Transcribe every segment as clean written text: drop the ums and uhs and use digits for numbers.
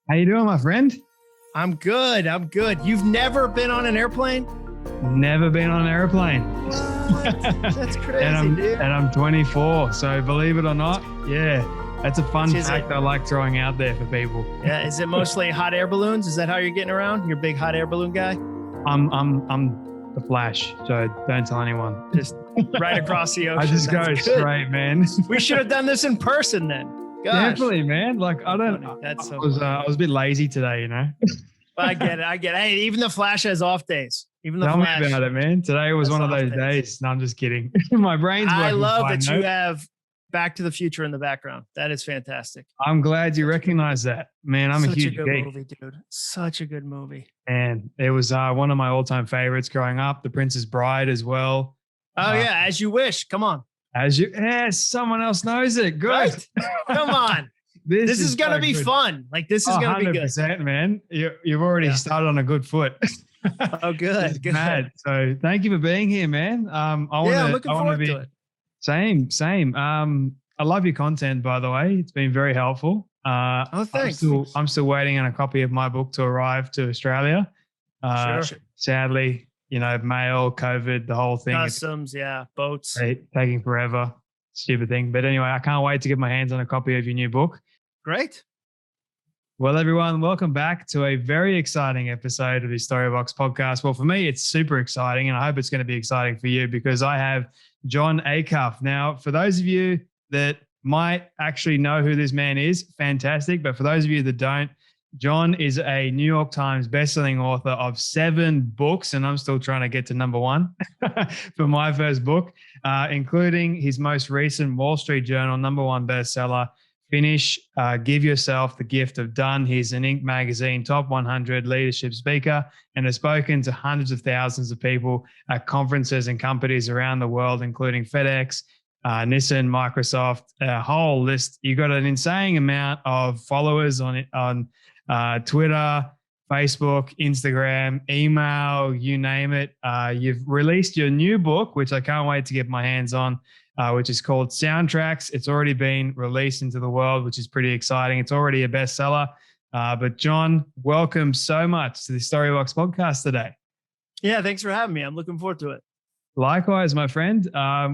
How you doing, my friend? I'm good. You've never been on an airplane? Never been on an airplane. What? That's crazy, and I'm 24. So believe it or not, yeah, that's a fun fact I like throwing out there for people. Yeah. Is it mostly hot air balloons? Is that how you're getting around? You're a big hot air balloon guy? I'm the Flash, so don't tell anyone. Just right across the ocean. I just go straight, man. We should have done this in person then. Gosh. Definitely, man. Like I was a bit lazy today, you know. I get it. Hey, even the Flash has off days. Even the Tell Flash. me about it, man. Today was one of those days. No, I'm just kidding. My brain's working. I love fine, that you have Back to the Future in the background. That is fantastic. I'm glad you recognize that, man. I'm a huge good geek. movie, dude. Such a good movie. And it was one of my all-time favorites growing up. The Princess Bride as well. Oh yeah, As You Wish. Come on. Someone else knows it. Good. Right? Come on. This is going to be fun. Like this is going to be good. 100%, man. You've already started on a good foot. Oh, good. Good. Mad. So thank you for being here, man. I'm looking forward to it. Same. I love your content, by the way. It's been very helpful. Thanks. I'm still waiting on a copy of my book to arrive to Australia. Sure. Sadly, mail, COVID, the whole thing. Customs, boats. Taking forever. Stupid thing. But anyway, I can't wait to get my hands on a copy of your new book. Great. Well, everyone, welcome back to a very exciting episode of the Storybox podcast. Well, for me, it's super exciting, and I hope it's going to be exciting for you because I have Jon Acuff. Now, for those of you that might actually know who this man is, fantastic. But for those of you that don't, Jon is a New York Times bestselling author of 7 books, and I'm still trying to get to number 1 for my first book, including his most recent Wall Street Journal #1 bestseller, Finish, Give Yourself the Gift of Done. He's an Inc. magazine top 100 leadership speaker and has spoken to hundreds of thousands of people at conferences and companies around the world, including FedEx, Nissan, Microsoft, a whole list. You've got an insane amount of followers on Twitter, Facebook, Instagram, email, you name it. You've released your new book, which I can't wait to get my hands on, which is called Soundtracks. It's already been released into the world, which is pretty exciting. It's already a bestseller. But Jon, welcome so much to the Storybox podcast today. Yeah, thanks for having me. I'm looking forward to it. Likewise, my friend.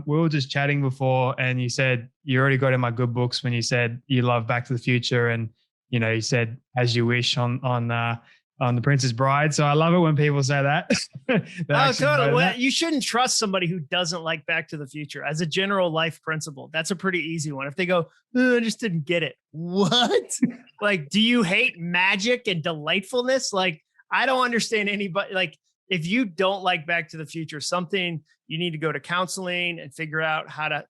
We were just chatting before, and you said you already got in my good books when you said you love Back to the Future, and you said As You Wish on The Princess Bride. So I love it when people say that. Totally. Well, you shouldn't trust somebody who doesn't like Back to the Future as a general life principle. That's a pretty easy one. If they go, I just didn't get it. What? Like, do you hate magic and delightfulness? Like, I don't understand anybody. Like, if you don't like Back to the Future, something you need to go to counseling and figure out how to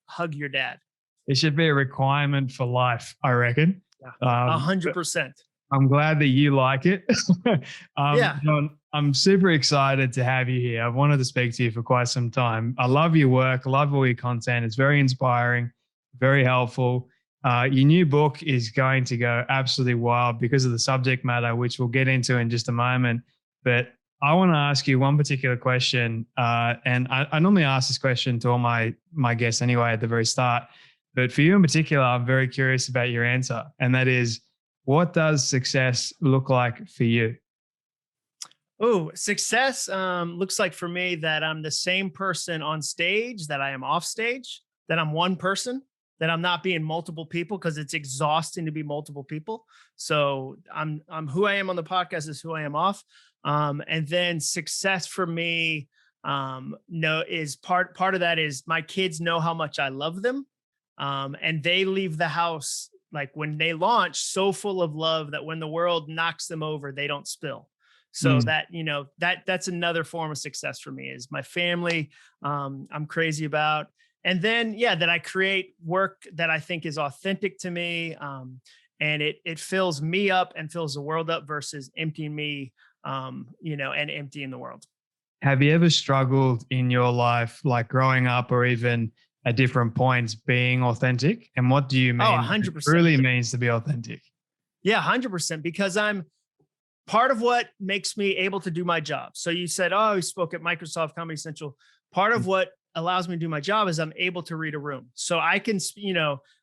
hug your dad. It should be a requirement for life, I reckon. 100%. I'm glad that you like it. Jon, I'm super excited to have you here. I've wanted to speak to you for quite some time. I love your work. I love all your content. It's very inspiring, very helpful. Your new book is going to go absolutely wild because of the subject matter, which we'll get into in just a moment. But I want to ask you one particular question. And I normally ask this question to all my guests anyway at the very start. But for you in particular, I'm very curious about your answer. And that is, what does success look like for you? Oh, success looks like for me that I'm the same person on stage that I am off stage, that I'm one person, that I'm not being multiple people because it's exhausting to be multiple people. So I'm who I am on the podcast is who I am off. And then success for me is part of that is my kids know how much I love them. And they leave the house like when they launch so full of love that when the world knocks them over, they don't spill. So that's another form of success for me is my family. I'm crazy about. And then, that I create work that I think is authentic to me. And it fills me up and fills the world up versus emptying me, and emptying the world. Have you ever struggled in your life, like growing up or even at different points, being authentic? And what do you mean? 100%. It really means to be authentic. Yeah, 100%. Because I'm part of what makes me able to do my job. So you said, you spoke at Microsoft Comedy Central. Part of what allows me to do my job is I'm able to read a room. So I can,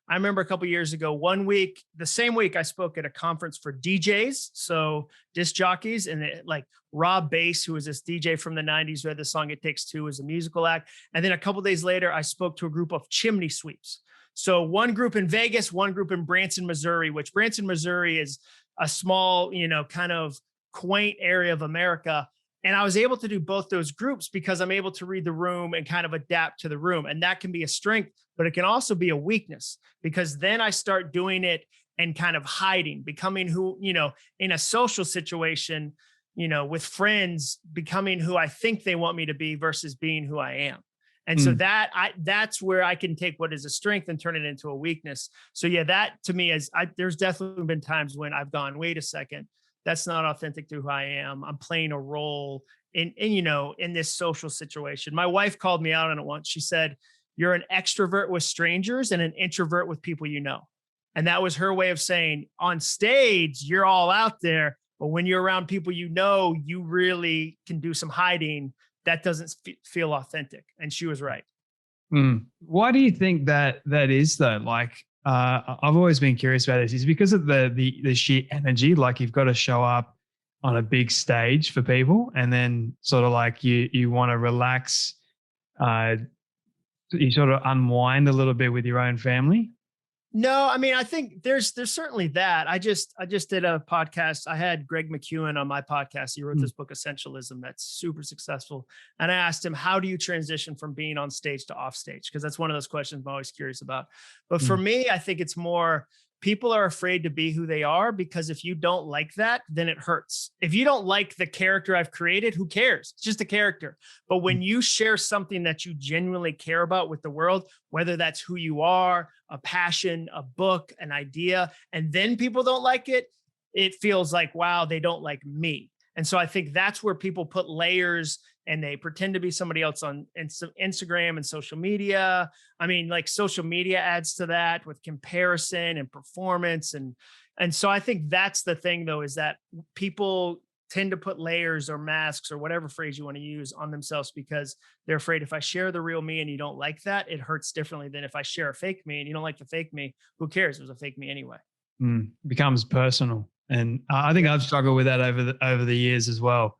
I remember a couple of years ago, one week, the same week I spoke at a conference for DJs, so disc jockeys, and like Rob Bass, who was this DJ from the 90s who had the song It Takes Two as a musical act. And then a couple of days later, I spoke to a group of chimney sweeps. So one group in Vegas, one group in Branson, Missouri, which Branson, Missouri is a small, kind of quaint area of America. And I was able to do both those groups because I'm able to read the room and kind of adapt to the room. And that can be a strength, but it can also be a weakness, because then I start doing it and kind of hiding, becoming who, in a social situation, with friends, becoming who I think they want me to be versus being who I am. And so that's where I can take what is a strength and turn it into a weakness. So yeah, that to me there's definitely been times when I've gone, wait a second, that's not authentic to who I am. I'm playing a role in this social situation. My wife called me out on it once. She said, you're an extrovert with strangers and an introvert with people you know. And that was her way of saying, on stage, you're all out there, but when you're around people you know, you really can do some hiding. That doesn't feel authentic. And she was right. Why do you think that is though? Like, I've always been curious about this. Is because of the sheer energy, like you've got to show up on a big stage for people, and then sort of like you want to relax, you sort of unwind a little bit with your own family. No, I mean, I think there's certainly that. I just did a podcast. I had Greg McEwen on my podcast. He wrote this book, Essentialism, that's super successful. And I asked him, how do you transition from being on stage to off stage? Because that's one of those questions I'm always curious about. But for me, I think it's more, people are afraid to be who they are, because if you don't like that, then it hurts. If you don't like the character I've created, who cares? It's just a character. But when you share something that you genuinely care about with the world, whether that's who you are, a passion, a book, an idea, and then people don't like it, it feels like, wow, they don't like me. And so I think that's where people put layers and they pretend to be somebody else on Instagram and social media. I mean, like social media adds to that with comparison and performance. And so I think that's the thing though, is that people tend to put layers or masks or whatever phrase you want to use on themselves, because they're afraid if I share the real me and you don't like that, it hurts differently than if I share a fake me and you don't like the fake me. Who cares? It was a fake me anyway. Becomes personal. And I think I've struggled with that over the years as well.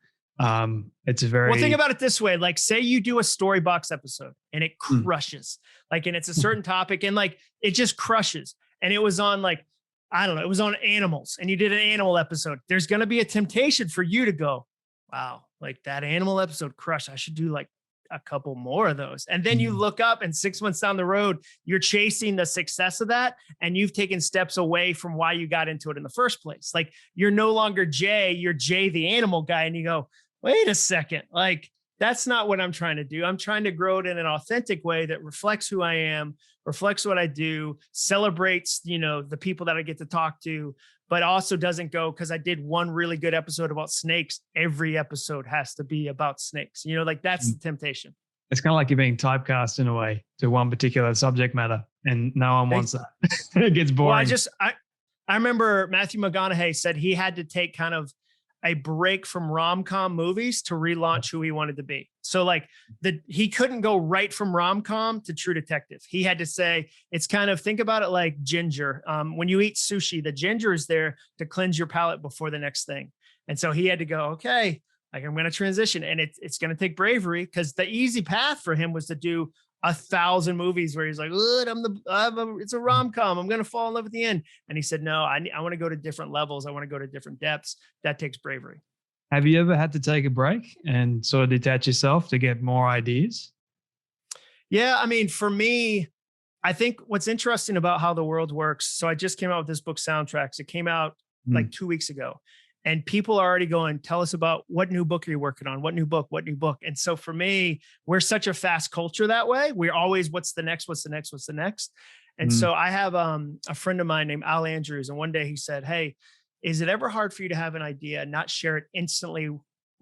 It's a very, well, think about it this way. Like, say you do a story box episode and it crushes, like, and it's a certain topic and like, it just crushes. And it was on like, I don't know, it was on animals and you did an animal episode. There's going to be a temptation for you to go, wow, like that animal episode crushed. I should do like a couple more of those. And then you look up and 6 months down the road, you're chasing the success of that. And you've taken steps away from why you got into it in the first place. Like, you're no longer Jay, you're Jay, the animal guy. And you go, wait a second, like, that's not what I'm trying to do. I'm trying to grow it in an authentic way that reflects who I am, reflects what I do, celebrates, the people that I get to talk to, but also doesn't go, because I did one really good episode about snakes, every episode has to be about snakes. Like, that's the temptation. It's kind of like you're being typecast in a way to one particular subject matter, and no one wants that. It gets boring. Well, I remember Matthew McConaughey said he had to take kind of a break from rom-com movies to relaunch who he wanted to be. So like he couldn't go right from rom-com to True Detective. He had to say, it's kind of, think about it like ginger. When you eat sushi, the ginger is there to cleanse your palate before the next thing. And so he had to go, okay, like, I'm going to transition, and it's going to take bravery, because the easy path for him was to do 1,000 movies where he's like, it's a rom-com, I'm going to fall in love at the end. And he said, no, I want to go to different levels. I want to go to different depths. That takes bravery. Have you ever had to take a break and sort of detach yourself to get more ideas? Yeah. I mean, for me, I think what's interesting about how the world works. So I just came out with this book, Soundtracks. It came out like 2 weeks ago. And people are already going, tell us about what new book are you working on? What new book? What new book? And so for me, we're such a fast culture that way. We're always, what's the next? What's the next? What's the next? And so I have a friend of mine named Al Andrews. And one day he said, hey, is it ever hard for you to have an idea and not share it instantly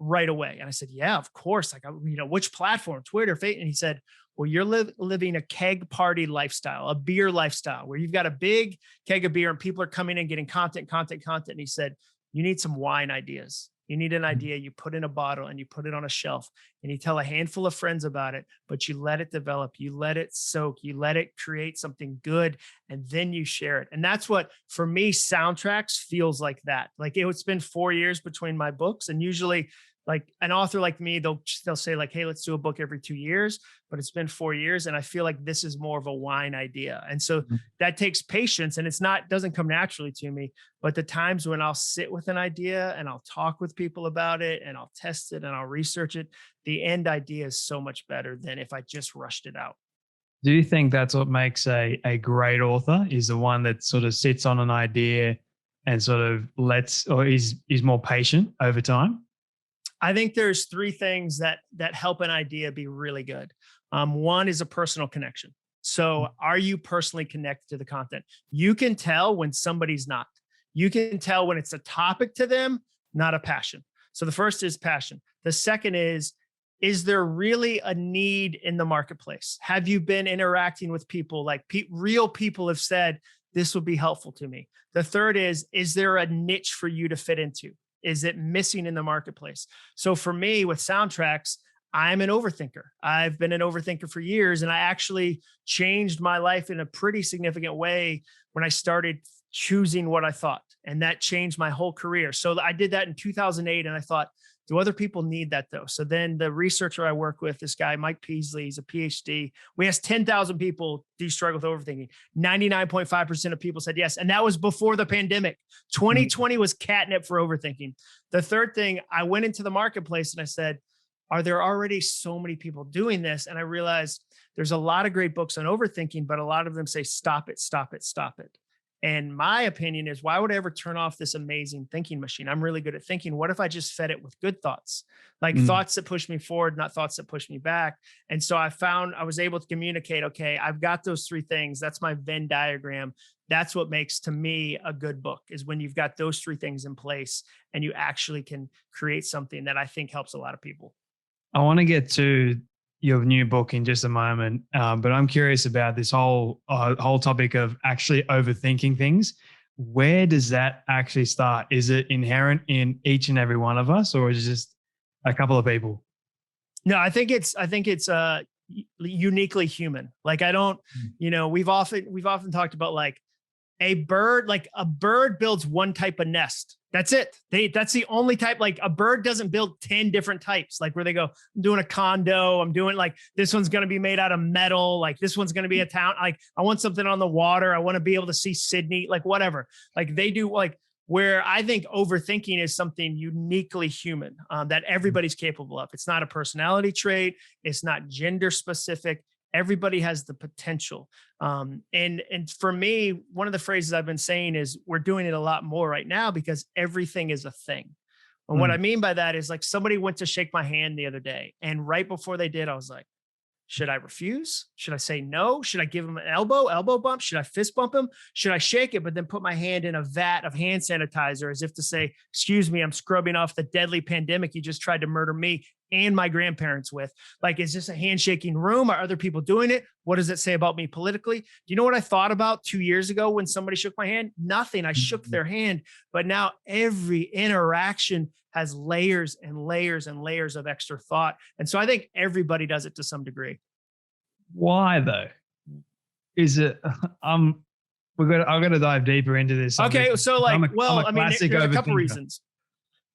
right away? And I said, yeah, of course. Like, which platform, Twitter, Facebook? And he said, well, you're living a keg party lifestyle, a beer lifestyle, where you've got a big keg of beer and people are coming in getting content. And he said, you need some wine ideas. You need an idea, you put in a bottle and you put it on a shelf and you tell a handful of friends about it, but you let it develop, you let it soak, you let it create something good, and then you share it. And that's what, for me, soundtracks feels like that. Like it's been 4 years between my books, and usually like an author like me, they'll say like, hey, let's do a book every 2 years, but it's been 4 years. And I feel like this is more of a wine idea. And so that takes patience, and doesn't come naturally to me, but the times when I'll sit with an idea and I'll talk with people about it and I'll test it and I'll research it, the end idea is so much better than if I just rushed it out. Do you think that's what makes a great author, is the one that sort of sits on an idea and sort of is more patient over time? I think there's three things that help an idea be really good. One is a personal connection. So are you personally connected to the content? You can tell when somebody's not. You can tell when it's a topic to them, not a passion. So the first is passion. The second is there really a need in the marketplace? Have you been interacting with people? Like real people have said, this would be helpful to me. The third is there a niche for you to fit into? Is it missing in the marketplace? So for me with soundtracks, I'm an overthinker. I've been an overthinker for years, and I actually changed my life in a pretty significant way when I started choosing what I thought, and that changed my whole career. So I did that in 2008, and I thought, do other people need that though? So then the researcher I work with, this guy, Mike Peasley, he's a PhD. We asked 10,000 people, do you struggle with overthinking? 99.5% of people said yes. And that was before the pandemic. 2020 was catnip for overthinking. The third thing, I went into the marketplace and I said, are there already so many people doing this? And I realized there's a lot of great books on overthinking, but a lot of them say, stop it, stop it, stop it. And my opinion is, why would I ever turn off this amazing thinking machine? I'm really good at thinking. What if I just fed it with good thoughts, like thoughts that push me forward, not thoughts that push me back? And so I found I was able to communicate, okay, I've got those three things. That's my Venn diagram. That's what makes, to me, a good book, is when you've got those three things in place and you actually can create something that I think helps a lot of people. I want to get to your new book in just a moment, but I'm curious about this whole topic of actually overthinking things. Where does that actually start? Is it inherent in each and every one of us, or is it just a couple of people? No, I think it's uniquely human. Like we've often talked about like a bird builds one type of nest. That's it. That's the only type. Like a bird doesn't build 10 different types, like where they go, I'm doing a condo. I'm doing like, this one's going to be made out of metal. Like this one's going to be a town. Like I want something on the water. I want to be able to see Sydney, like whatever. Like they do, like where I think overthinking is something uniquely human that everybody's capable of. It's not a personality trait. It's not gender specific. Everybody has the potential. And for me, one of the phrases I've been saying is we're doing it a lot more right now because everything is a thing. And what I mean by that is, like, somebody went to shake my hand the other day, and right before they did, I was like, should I refuse? Should I say no? Should I give him an elbow bump? Should I fist bump him? Should I shake it, but then put my hand in a vat of hand sanitizer as if to say, excuse me, I'm scrubbing off the deadly pandemic you just tried to murder me and my grandparents with? Like, is this a handshaking room? Are other people doing it? What does it say about me politically? Do you know what I thought about 2 years ago when somebody shook my hand? Nothing. I shook their hand. But now every interaction has layers and layers and layers of extra thought. And so I think everybody does it to some degree. Why though? Is it, I'm going to dive deeper into this. Okay. So like, there's a couple reasons.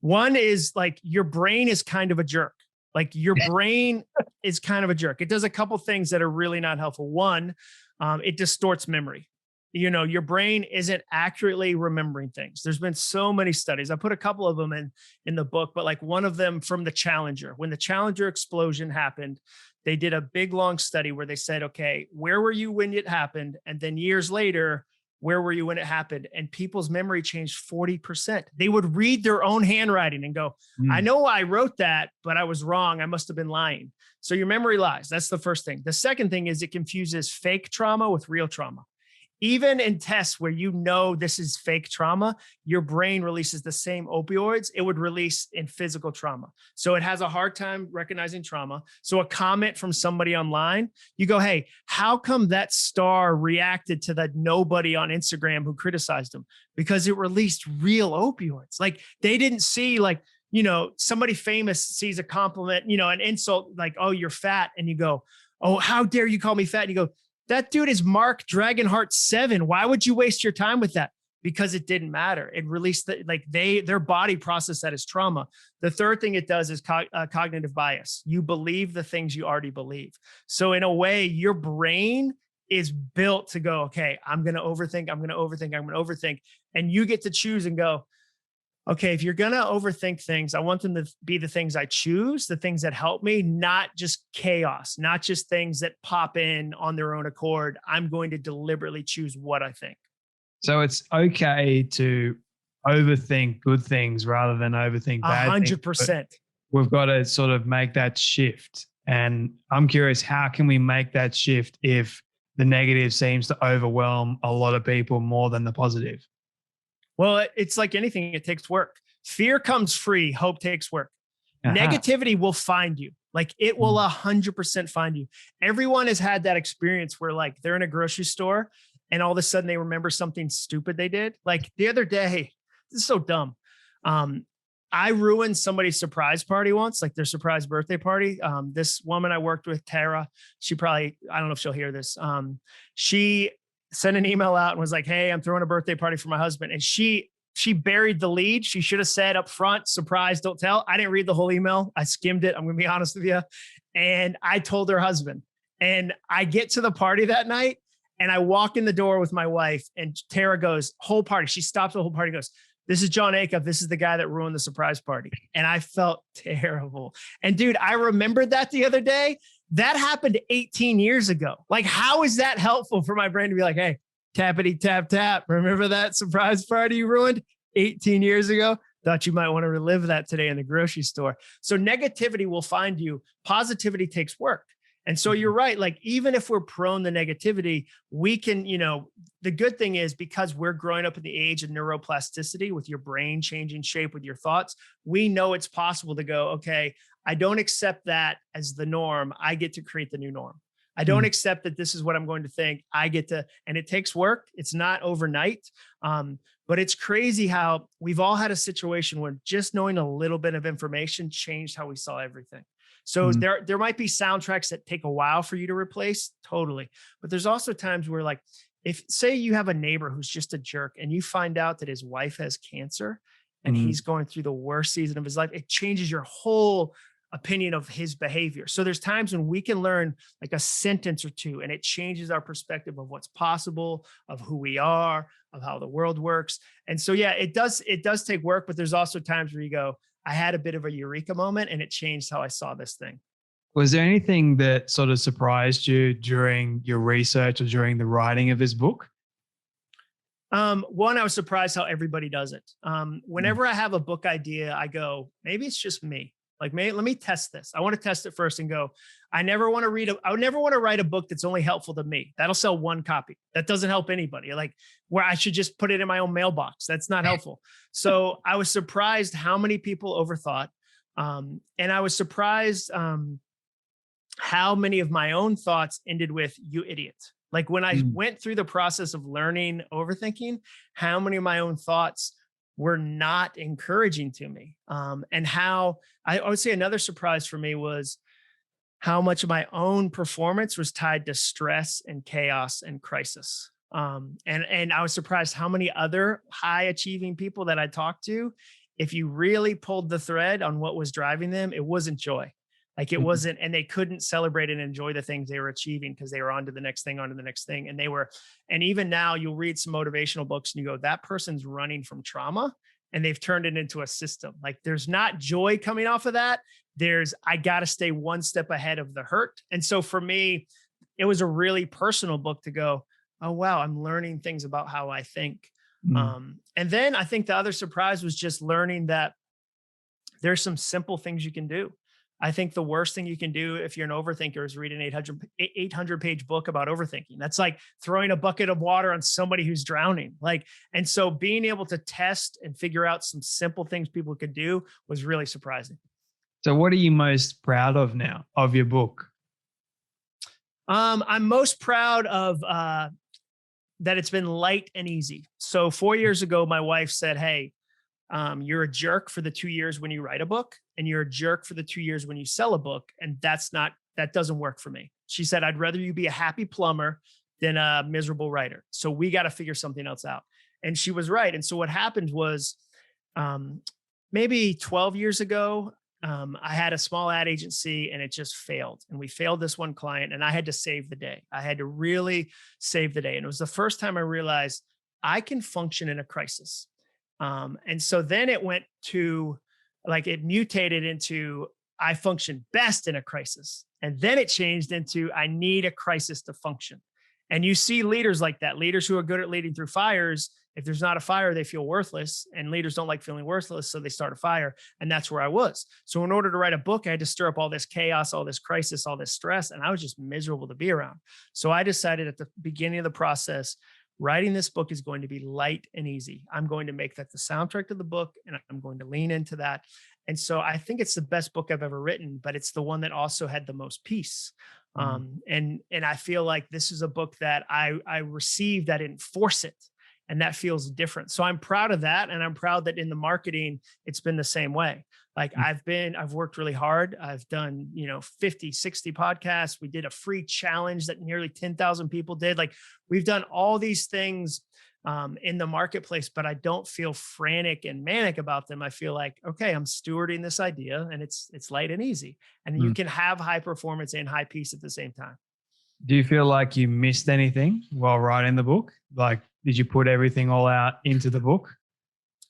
One is like your brain is kind of a jerk. Like your brain is kind of a jerk. It does a couple things that are really not helpful. One, it distorts memory. You know, your brain isn't accurately remembering things. There's been so many studies. I put a couple of them in the book, but like one of them from the Challenger, when the Challenger explosion happened, they did a big, long study where they said, okay, where were you when it happened? And then years later, where were you when it happened? And people's memory changed 40%. They would read their own handwriting and go, I know I wrote that, but I was wrong. I must have been lying. So your memory lies. That's the first thing. The second thing is it confuses fake trauma with real trauma. Even in tests where you know this is fake trauma, your brain releases the same opioids it would release in physical trauma. So it has a hard time recognizing trauma. So a comment from somebody online, you go, hey, how come that star reacted to that nobody on Instagram who criticized him? Because it released real opioids. Like they didn't see, like, somebody famous sees a compliment, an insult like, oh, you're fat. And you go, oh, how dare you call me fat? And you go, that dude is Mark Dragonheart 7. Why would you waste your time with that? Because it didn't matter. It released their body processed that as trauma. The third thing it does is cognitive bias. You believe the things you already believe. So in a way, your brain is built to go, okay, I'm going to overthink. I'm going to overthink. I'm going to overthink. And you get to choose and go, okay, if you're going to overthink things, I want them to be the things I choose, the things that help me, not just chaos, not just things that pop in on their own accord. I'm going to deliberately choose what I think. So it's okay to overthink good things rather than overthink bad 100%. We've got to sort of make that shift. And I'm curious, how can we make that shift if the negative seems to overwhelm a lot of people more than the positive? Well, it's like anything, it takes work. Fear comes free, hope takes work. Negativity will find you. Like it will 100% find you. Everyone has had that experience where like they're in a grocery store and all of a sudden they remember something stupid they did. Like the other day, this is so dumb. I ruined somebody's surprise party once, like their surprise birthday party. This woman I worked with, Tara, I don't know if she'll hear this. She sent an email out and was like, hey, I'm throwing a birthday party for my husband. And she buried the lead. She should have said up front, surprise, don't tell. I didn't read the whole email. I skimmed it. I'm going to be honest with you. And I told her husband, and I get to the party that night and I walk in the door with my wife and Tara goes, whole party. She stops the whole party, goes, this is Jon Acuff. This is the guy that ruined the surprise party. And I felt terrible. And dude, I remembered that the other day. That happened 18 years ago. Like, how is that helpful for my brain to be like, hey, tappity tap tap. Remember that surprise party you ruined 18 years ago? Thought you might want to relive that today in the grocery store. So negativity will find you. Positivity takes work. And so you're right. Like, even if we're prone to negativity, we can, the good thing is because we're growing up in the age of neuroplasticity with your brain changing shape with your thoughts, we know it's possible to go, okay, I don't accept that as the norm. I get to create the new norm. I don't accept that this is what I'm going to think. I get to, and it takes work. It's not overnight. But it's crazy how we've all had a situation where just knowing a little bit of information changed how we saw everything. So there might be soundtracks that take a while for you to replace, totally. But there's also times where, like, if say you have a neighbor who's just a jerk and you find out that his wife has cancer and he's going through the worst season of his life, it changes your whole opinion of his behavior. So there's times when we can learn like a sentence or two and it changes our perspective of what's possible, of who we are, of how the world works. And so, yeah, it does take work, but there's also times where you go, I had a bit of a eureka moment and it changed how I saw this thing. Was there anything that sort of surprised you during your research or during the writing of this book? One, I was surprised how everybody does it. Whenever I have a book idea, I go, maybe it's just me. Like, let me test this. I want to test it first and go, I never want to write a book that's only helpful to me. That'll sell one copy. That doesn't help anybody. Like, where I should just put it in my own mailbox. That's not helpful. So I was surprised how many people overthought. And I was surprised how many of my own thoughts ended with, you idiot. Like, when I went through the process of learning overthinking, how many of my own thoughts were not encouraging to me. And how I would say another surprise for me was how much of my own performance was tied to stress and chaos and crisis. And I was surprised how many other high achieving people that I talked to, if you really pulled the thread on what was driving them, it wasn't joy. Like, it wasn't, and they couldn't celebrate and enjoy the things they were achieving because they were on to the next thing, and even now you'll read some motivational books and you go, that person's running from trauma and they've turned it into a system. Like, there's not joy coming off of that. I got to stay one step ahead of the hurt. And so for me, it was a really personal book to go, oh, wow, I'm learning things about how I think. And then I think the other surprise was just learning that there's some simple things you can do. I think the worst thing you can do if you're an overthinker is read an 800-page book about overthinking. That's like throwing a bucket of water on somebody who's drowning. And so being able to test and figure out some simple things people could do was really surprising. So what are you most proud of now of your book? I'm most proud of that it's been light and easy. So 4 years ago, my wife said, hey, You're a jerk for the 2 years when you write a book, and you're a jerk for the 2 years when you sell a book. And that doesn't work for me. She said, I'd rather you be a happy plumber than a miserable writer. So we got to figure something else out. And she was right. And so what happened was, maybe 12 years ago, I had a small ad agency and it just failed. And we failed this one client, and I had to save the day. I had to really save the day. And it was the first time I realized I can function in a crisis. And so then it went to it mutated into I function best in a crisis. And then it changed into I need a crisis to function. And you see leaders like that, leaders who are good at leading through fires. If there's not a fire, they feel worthless, and leaders don't like feeling worthless. So they start a fire. And that's where I was. So in order to write a book, I had to stir up all this chaos, all this crisis, all this stress. And I was just miserable to be around. So I decided at the beginning of the process, writing this book is going to be light and easy. I'm going to make that the soundtrack to the book, and I'm going to lean into that. And so I think it's the best book I've ever written, but it's the one that also had the most peace. And I feel like this is a book that I received. I didn't force it. And that feels different. So I'm proud of that. And I'm proud that in the marketing, it's been the same way. I've worked really hard. I've done, 50, 60 podcasts. We did a free challenge that nearly 10,000 people did. We've done all these things in the marketplace, but I don't feel frantic and manic about them. I feel like, okay, I'm stewarding this idea, and it's light and easy. And you can have high performance and high peace at the same time. Do you feel like you missed anything while writing the book? Did you put everything all out into the book?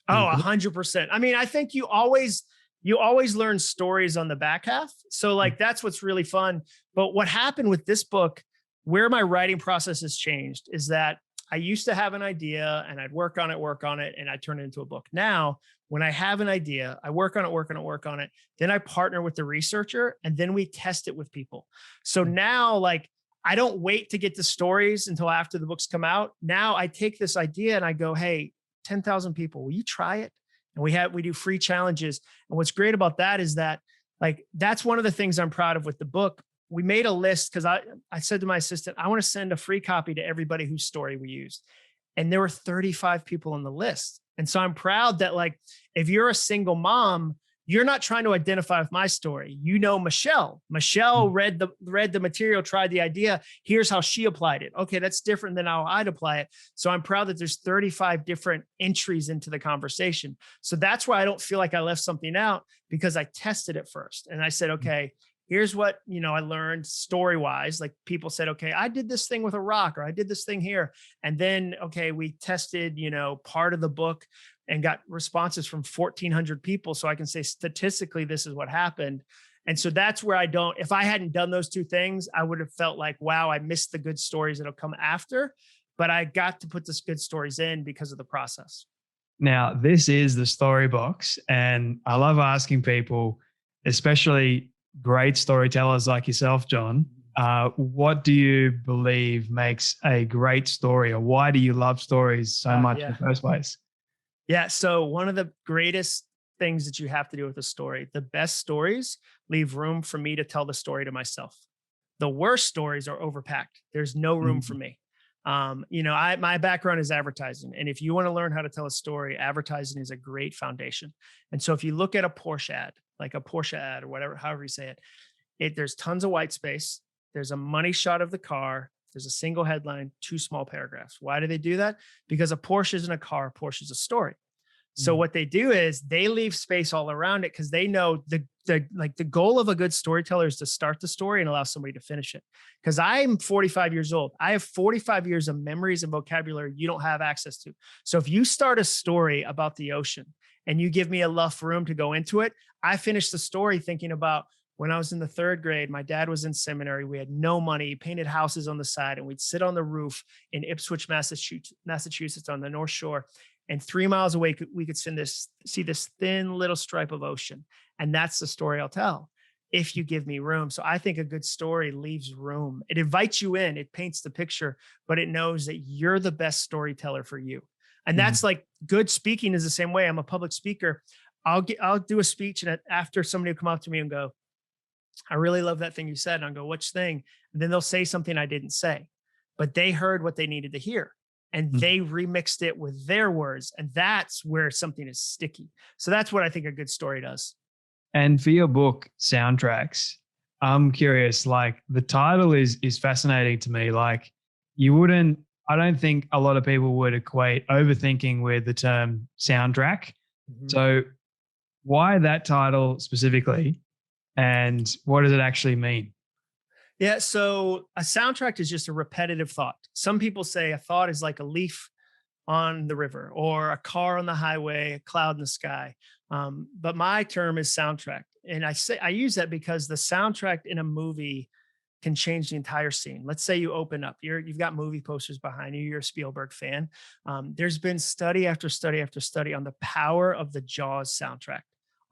Oh, 100%. I mean, I think you always learn stories on the back half. So that's what's really fun. But what happened with this book, where my writing process has changed, is that I used to have an idea and I'd work on it, and I'd turn it into a book. Now, when I have an idea, I work on it. Then I partner with the researcher, and then we test it with people. So now, I don't wait to get the stories until after the books come out. Now I take this idea and I go, hey, 10,000 people, will you try it? And we do free challenges. And what's great about that is that that's one of the things I'm proud of with the book. We made a list because I said to my assistant, I want to send a free copy to everybody whose story we used. And there were 35 people on the list. And so I'm proud that if you're a single mom, you're not trying to identify with my story. Michelle. Michelle read the material, tried the idea. Here's how she applied it. Okay, that's different than how I'd apply it. So I'm proud that there's 35 different entries into the conversation. So that's why I don't feel like I left something out, because I tested it first. And I said, okay, here's what, I learned story-wise. People said, okay, I did this thing with a rock, or I did this thing here. And then, okay, we tested, part of the book and got responses from 1,400 people. So I can say statistically, this is what happened. And so that's where if I hadn't done those two things, I would have felt like, wow, I missed the good stories that'll come after. But I got to put the good stories in because of the process. Now, this is the story box. And I love asking people, especially great storytellers like yourself, Jon, what do you believe makes a great story, or why do you love stories so much in the first place? Yeah. So one of the greatest things that you have to do with a story, the best stories leave room for me to tell the story to myself. The worst stories are overpacked. There's no room for me. My background is advertising. And if you want to learn how to tell a story, advertising is a great foundation. And so if you look at a Porsche ad, like a Porsche ad or whatever, however you say it, there's tons of white space. There's a money shot of the car. There's a single headline, 2 small paragraphs. Why do they do that? Because a Porsche isn't a car, a Porsche is a story. So what they do is they leave space all around it, because they know the goal of a good storyteller is to start the story and allow somebody to finish it. Because I'm 45 years old. I have 45 years of memories and vocabulary you don't have access to. So if you start a story about the ocean and you give me enough room to go into it, I finish the story thinking about when I was in the 3rd grade, my dad was in seminary. We had no money, painted houses on the side, and we'd sit on the roof in Ipswich, Massachusetts on the North Shore. And 3 miles away, we could see this thin little stripe of ocean. And that's the story I'll tell if you give me room. So I think a good story leaves room. It invites you in, it paints the picture, but it knows that you're the best storyteller for you. And that's good speaking is the same way. I'm a public speaker. I'll do a speech, and after somebody will come up to me and go, I really love that thing you said. And I'll go, which thing? And then they'll say something I didn't say, but they heard what they needed to hear. and they remixed it with their words. And that's where something is sticky. So that's what I think a good story does. And for your book, Soundtracks, I'm curious, like the title is fascinating to me. Like I don't think a lot of people would equate overthinking with the term soundtrack. So why that title specifically? And what does it actually mean? Yeah. So a soundtrack is just a repetitive thought. Some people say a thought is like a leaf on the river or a car on the highway, a cloud in the sky. But my term is soundtrack. And I use that because the soundtrack in a movie can change the entire scene. Let's say you open up, you've got movie posters behind you, you're a Spielberg fan. There's been study after study after study on the power of the Jaws soundtrack,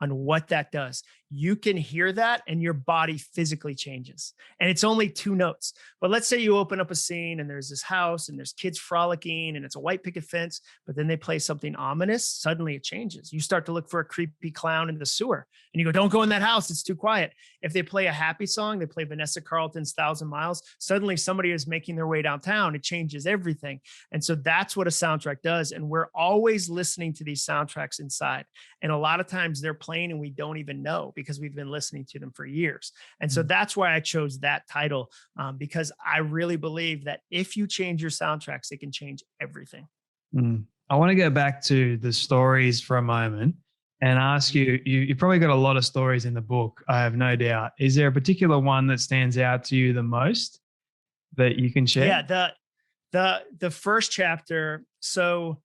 on what that does. You can hear that and your body physically changes. And it's only 2 notes. But let's say you open up a scene and there's this house and there's kids frolicking and it's a white picket fence, but then they play something ominous. Suddenly it changes. You start to look for a creepy clown in the sewer and you go, don't go in that house. It's too quiet. If they play a happy song, they play Vanessa Carlton's 1,000 Miles. Suddenly somebody is making their way downtown. It changes everything. And so that's what a soundtrack does. And we're always listening to these soundtracks inside. And a lot of times they're playing and we don't even know because we've been listening to them for years. And so that's why I chose that title, because I really believe that if you change your soundtracks, it can change everything. I want to go back to the stories for a moment and ask you, you probably got a lot of stories in the book, I have no doubt. Is there a particular one that stands out to you the most that you can share? Yeah, the first chapter. So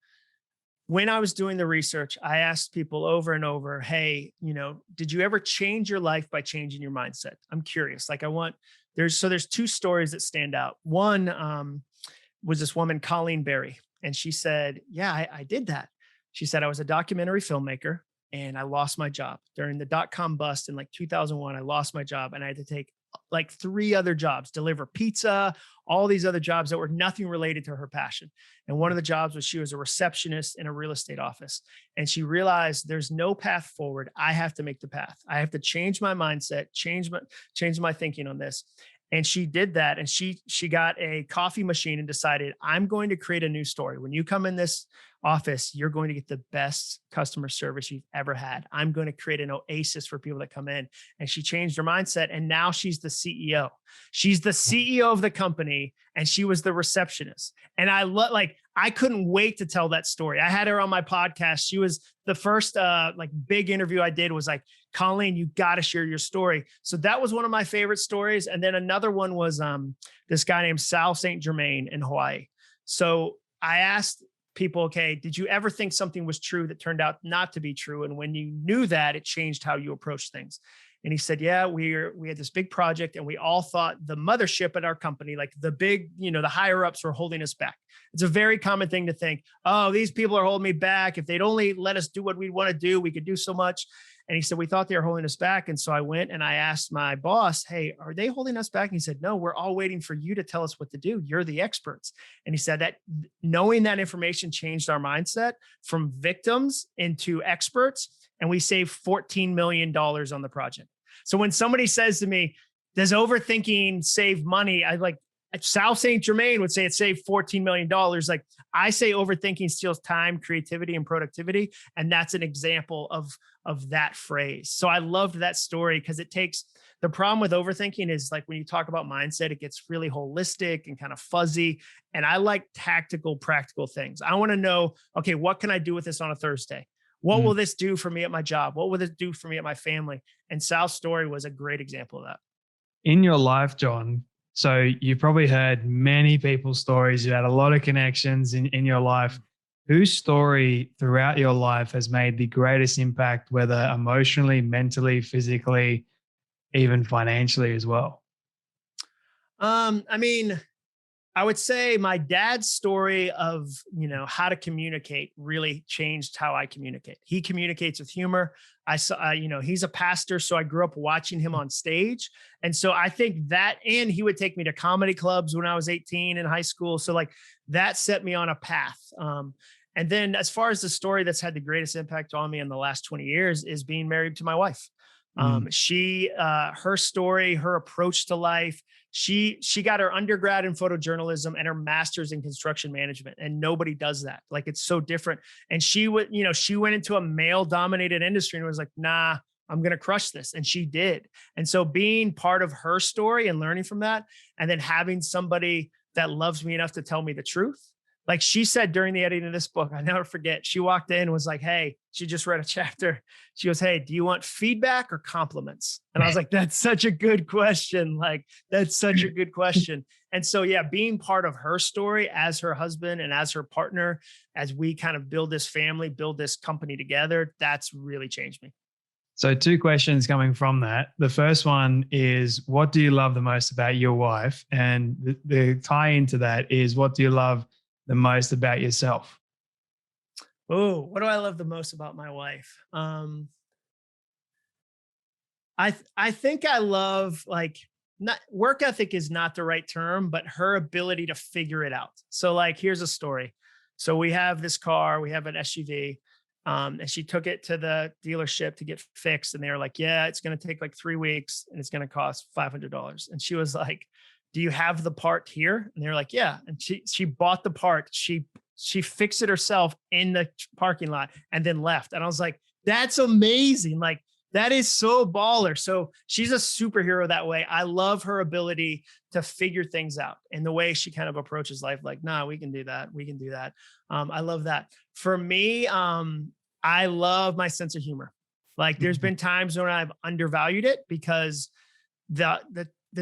when I was doing the research, I asked people over and over, hey, did you ever change your life by changing your mindset? I'm curious. Like there's 2 stories that stand out. One was this woman, Colleen Berry. And she said, yeah, I did that. She said, I was a documentary filmmaker and I lost my job during the .com bust in like 2001. I lost my job and I had to take like 3 other jobs, deliver pizza, all these other jobs that were nothing related to her passion. And one of the jobs was she was a receptionist in a real estate office. And she realized there's no path forward. I have to make the path. I have to change my mindset, change my thinking on this. And she did that. And she got a coffee machine and decided, I'm going to create a new story. When you come in this office, you're going to get the best customer service you've ever had. I'm going to create an oasis for people that come in. And she changed her mindset. And now she's the CEO. She's the CEO of the company. And she was the receptionist. And I couldn't wait to tell that story. I had her on my podcast. She was the first big interview I did was like, Colleen, you got to share your story. So that was one of my favorite stories. And then another one was this guy named Sal St. Germain in Hawaii. So I asked people, okay, did you ever think something was true that turned out not to be true? And when you knew that, it changed how you approach things. And he said, yeah, we had this big project and we all thought the mothership at our company, like the big, the higher ups were holding us back. It's a very common thing to think, oh, these people are holding me back. If they'd only let us do what we want to do, we could do so much. And he said, we thought they were holding us back. And so I went and I asked my boss, hey, are they holding us back? And he said, no, we're all waiting for you to tell us what to do. You're the experts. And he said that knowing that information changed our mindset from victims into experts. And we saved $14 million on the project. So when somebody says to me, does overthinking save money? Sal St. Germain would say it saved $14 million. Like I say, overthinking steals time, creativity, and productivity. And that's an example of that phrase. So I loved that story because the problem with overthinking is like when you talk about mindset, it gets really holistic and kind of fuzzy. And I like tactical, practical things. I want to know, okay, what can I do with this on a Thursday? What will this do for me at my job? What will this do for me at my family? And Sal's story was a great example of that. In your life, Jon, so you probably heard many people's stories. You had a lot of connections in your life. Whose story throughout your life has made the greatest impact, whether emotionally, mentally, physically, even financially as well? I would say my dad's story of, how to communicate really changed how I communicate. He communicates with humor. I saw, he's a pastor, so I grew up watching him on stage. And so I think that, and he would take me to comedy clubs when I was 18 in high school. So like that set me on a path. And then as far as the story that's had the greatest impact on me in the last 20 years is being married to my wife. Her story, her approach to life, she got her undergrad in photojournalism and her master's in construction management. And nobody does that. Like, it's so different. And she went into a male dominated industry and was like, nah, I'm going to crush this. And she did. And so being part of her story and learning from that, and then having somebody that loves me enough to tell me the truth. Like she said during the editing of this book, I never forget, she walked in and was like, hey, she just read a chapter. She goes, hey, do you want feedback or compliments? And I was like, that's such a good question. Like, that's such a good question. And so, yeah, being part of her story as her husband and as her partner, as we kind of build this family, build this company together, that's really changed me. So 2 questions coming from that. The first one is, what do you love the most about your wife? And the tie into that is, what do you love the most about yourself? Oh, what do I love the most about my wife? I think I love, like, not work ethic is not the right term, but her ability to figure it out. So, like, here's a story. So we have this car, we have an SUV. And she took it to the dealership to get fixed. And they were like, yeah, it's going to take like 3 weeks and it's going to cost $500. And she was like, do you have the part here? And they were like, yeah. And she bought the part. She fixed it herself in the parking lot and then left. And I was like, that's amazing. Like, that is so baller. So she's a superhero that way. I love her ability to figure things out and the way she kind of approaches life. Like, nah, we can do that. We can do that. I love that. For me, I love my sense of humor. Like, there's been times when I've undervalued it because the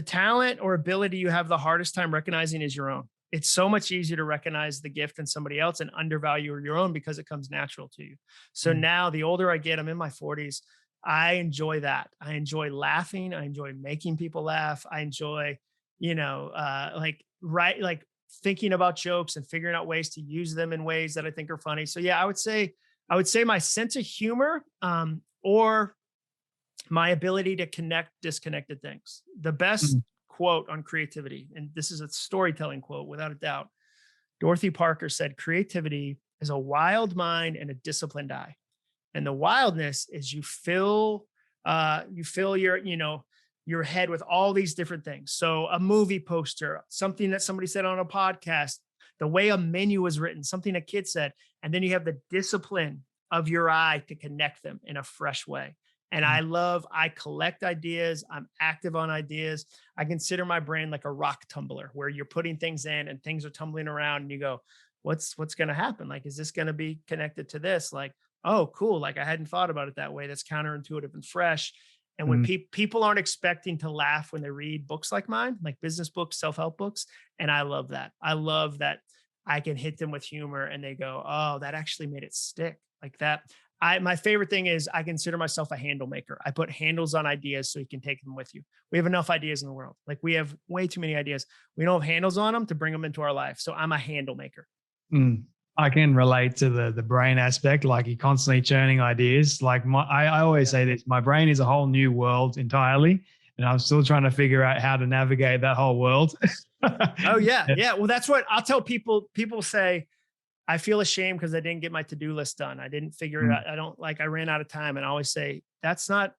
talent or ability you have the hardest time recognizing is your own. It's so much easier to recognize the gift in somebody else and undervalue your own because it comes natural to you. So now, the older I get, I'm in my 40s. I enjoy that. I enjoy laughing. I enjoy making people laugh. I enjoy, like thinking about jokes and figuring out ways to use them in ways that I think are funny. So yeah, I would say my sense of humor, or my ability to connect disconnected things. The best quote on creativity, and this is a storytelling quote without a doubt. Dorothy Parker said, creativity is a wild mind and a disciplined eye. And the wildness is you fill your head with all these different things. So a movie poster, something that somebody said on a podcast, the way a menu was written, something a kid said, and then you have the discipline of your eye to connect them in a fresh way. And I collect ideas. I'm active on ideas. I consider my brain like a rock tumbler where you're putting things in and things are tumbling around and you go, what's going to happen? Like, is this going to be connected to this? Like, oh, cool. Like, I hadn't thought about it that way. That's counterintuitive and fresh. And when people aren't expecting to laugh when they read books like mine, like business books, self-help books. And I love that. I love that I can hit them with humor and they go, oh, that actually made it stick like that. My favorite thing is I consider myself a handle maker. I put handles on ideas so you can take them with you. We have enough ideas in the world. Like, we have way too many ideas. We don't have handles on them to bring them into our life. So I'm a handle maker. I can relate to the brain aspect. Like, you're constantly churning ideas. Like, I always say this, my brain is a whole new world entirely. And I'm still trying to figure out how to navigate that whole world. Oh yeah. Yeah. Well, that's what I'll tell people. People say, I feel ashamed because I didn't get my to-do list done. I didn't figure it out. I ran out of time. And I always say, that's not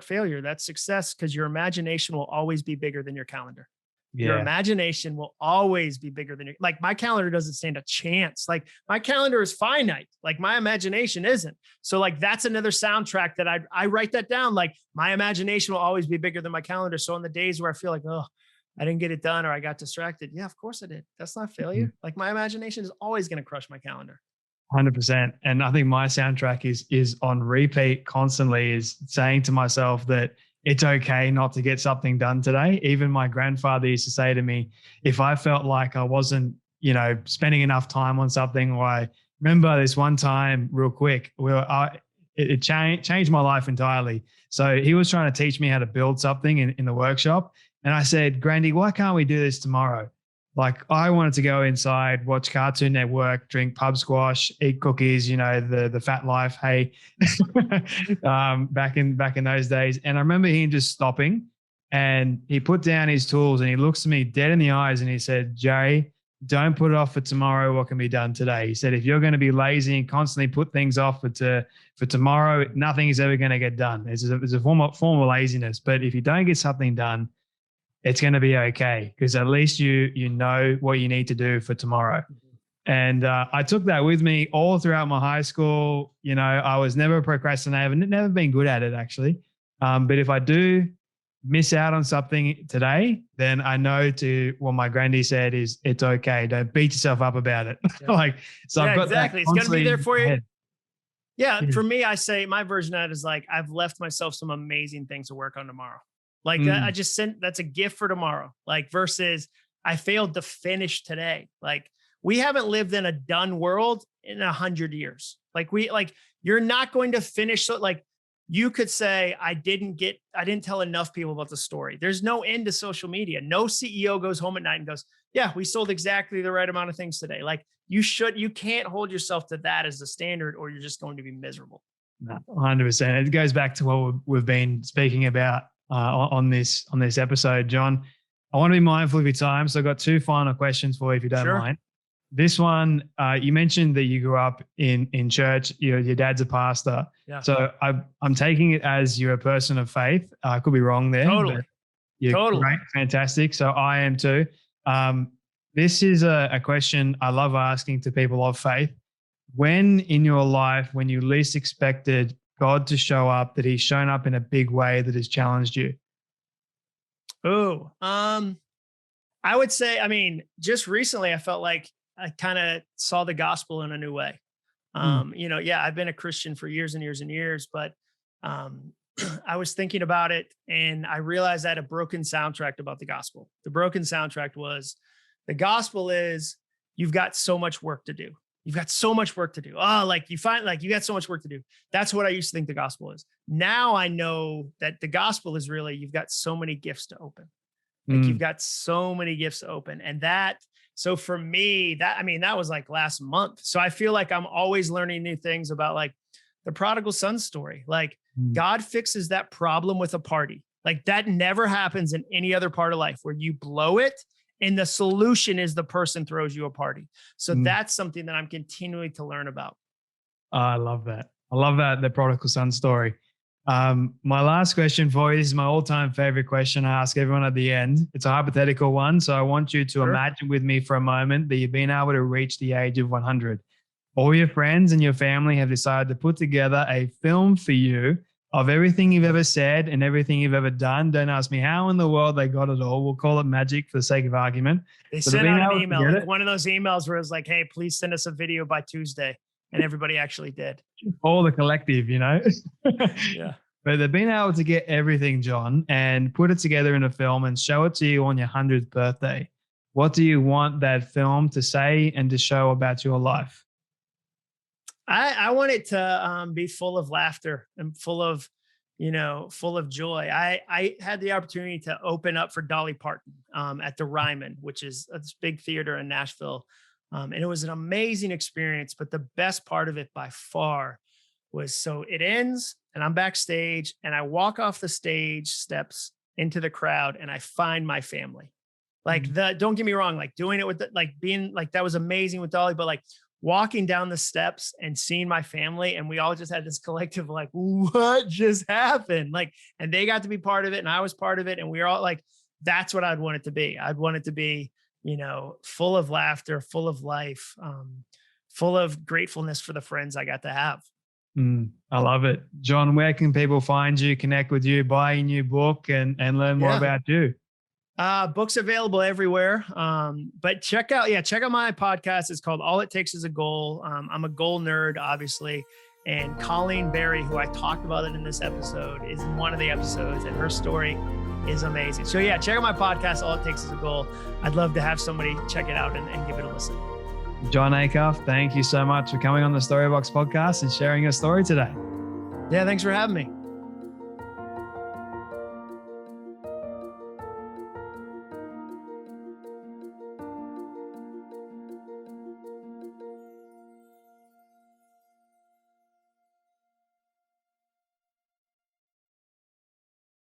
failure. That's success. Because your imagination will always be bigger than your calendar. Yeah. Your imagination will always be bigger than like, my calendar doesn't stand a chance. Like, my calendar is finite. Like, my imagination isn't. So like, that's another soundtrack that I write that down. Like, my imagination will always be bigger than my calendar. So on the days where I feel like, oh, I didn't get it done or I got distracted. Yeah, of course I did. That's not failure. Like, my imagination is always going to crush my calendar. 100%. And I think my soundtrack is on repeat constantly, is saying to myself that it's okay not to get something done today. Even my grandfather used to say to me, if I felt like I wasn't, spending enough time on something, or I remember this one time real quick where it changed my life entirely. So he was trying to teach me how to build something in the workshop. And I said, Grandy, why can't we do this tomorrow? Like, I wanted to go inside, watch Cartoon Network, drink pub squash, eat cookies, the fat life. Hey, back in those days. And I remember him just stopping, and he put down his tools and he looks at me dead in the eyes and he said, Jay, don't put it off for tomorrow what can be done today. He said, if you're going to be lazy and constantly put things off for tomorrow, nothing is ever going to get done. It's a form of laziness. But if you don't get something done, it's going to be okay, because at least you know what you need to do for tomorrow. And I took that with me all throughout my high school. You know, I was never a procrastinator, never been good at it actually. But if I do miss out on something today, then I know to what my granddie said is, it's okay. Don't beat yourself up about it. I've got exactly. It's going to be there for you. Yeah. Yeah. For me, I say my version of it is like, I've left myself some amazing things to work on tomorrow. Like that, I just sent, that's a gift for tomorrow. Like versus I failed to finish today. Like we haven't lived in a done world in 100 years. You're not going to finish. So like you could say, I didn't tell enough people about the story. There's no end to social media. No CEO goes home at night and goes, yeah, we sold exactly the right amount of things today. Like you can't hold yourself to that as the standard, or you're just going to be miserable. No, 100%. It goes back to what we've been speaking about on this episode, Jon. I want to be mindful of your time. So I've got 2 final questions for you, if you don't mind. This one, you mentioned that you grew up in church. Your dad's a pastor. Yeah. So I'm taking it as you're a person of faith. I could be wrong there. Totally. You're great, fantastic. So I am too. This is a question I love asking to people of faith. When in your life, when you least expected God to show up, that he's shown up in a big way that has challenged you? Oh, I would say, just recently I felt like I kind of saw the gospel in a new way. I've been a Christian for years and years and years, but I was thinking about it and I realized I had a broken soundtrack about the gospel. The broken soundtrack was, the gospel is, you've got so much work to do. You've got so much work to do. You find like you got so much work to do. That's what I used to think the gospel is. Now I know that the gospel is really, you've got so many gifts to open. Like you've got so many gifts to open. And so for me, that was like last month. So I feel like I'm always learning new things about like the prodigal son story. Like God fixes that problem with a party. Like that never happens in any other part of life, where you blow it and the solution is the person throws you a party. So that's something that I'm continuing to learn about. I love that. The prodigal son story. My last question for you, this is my all-time favorite question I ask everyone at the end. It's a hypothetical one. So I want you to imagine with me for a moment that you've been able to reach the age of 100. All your friends and your family have decided to put together a film for you of everything you've ever said and everything you've ever done. Don't ask me how in the world they got it all. We'll call it magic for the sake of argument. They sent out an email, like one of those emails where it was like, hey, please send us a video by Tuesday. And everybody actually did. All the collective, Yeah. But they've been able to get everything, Jon, and put it together in a film and show it to you on your 100th birthday. What do you want that film to say and to show about your life? I want it to be full of laughter and full of joy. I had the opportunity to open up for Dolly Parton at the Ryman, which is this big theater in Nashville. And it was an amazing experience, but the best part of it by far was, so it ends and I'm backstage and I walk off the stage steps into the crowd and I find my family. Like don't get me wrong, like doing it with being like, that was amazing with Dolly, but like walking down the steps and seeing my family, and we all just had this collective, like, what just happened? Like, and they got to be part of it and I was part of it. And we were all like, that's what I'd want it to be. I'd want it to be, full of laughter, full of life, full of gratefulness for the friends I got to have. I love it. Jon, where can people find you, connect with you, buy a new book and learn more about you? Books available everywhere. But check out my podcast. It's called All It Takes Is a Goal. I'm a goal nerd, obviously. And Colleen Berry, who I talked about it in this episode, is in one of the episodes, and her story is amazing. So yeah, check out my podcast, All It Takes Is a Goal. I'd love to have somebody check it out and give it a listen. Jon Acuff, thank you so much for coming on the Storybox podcast and sharing your story today. Yeah, thanks for having me.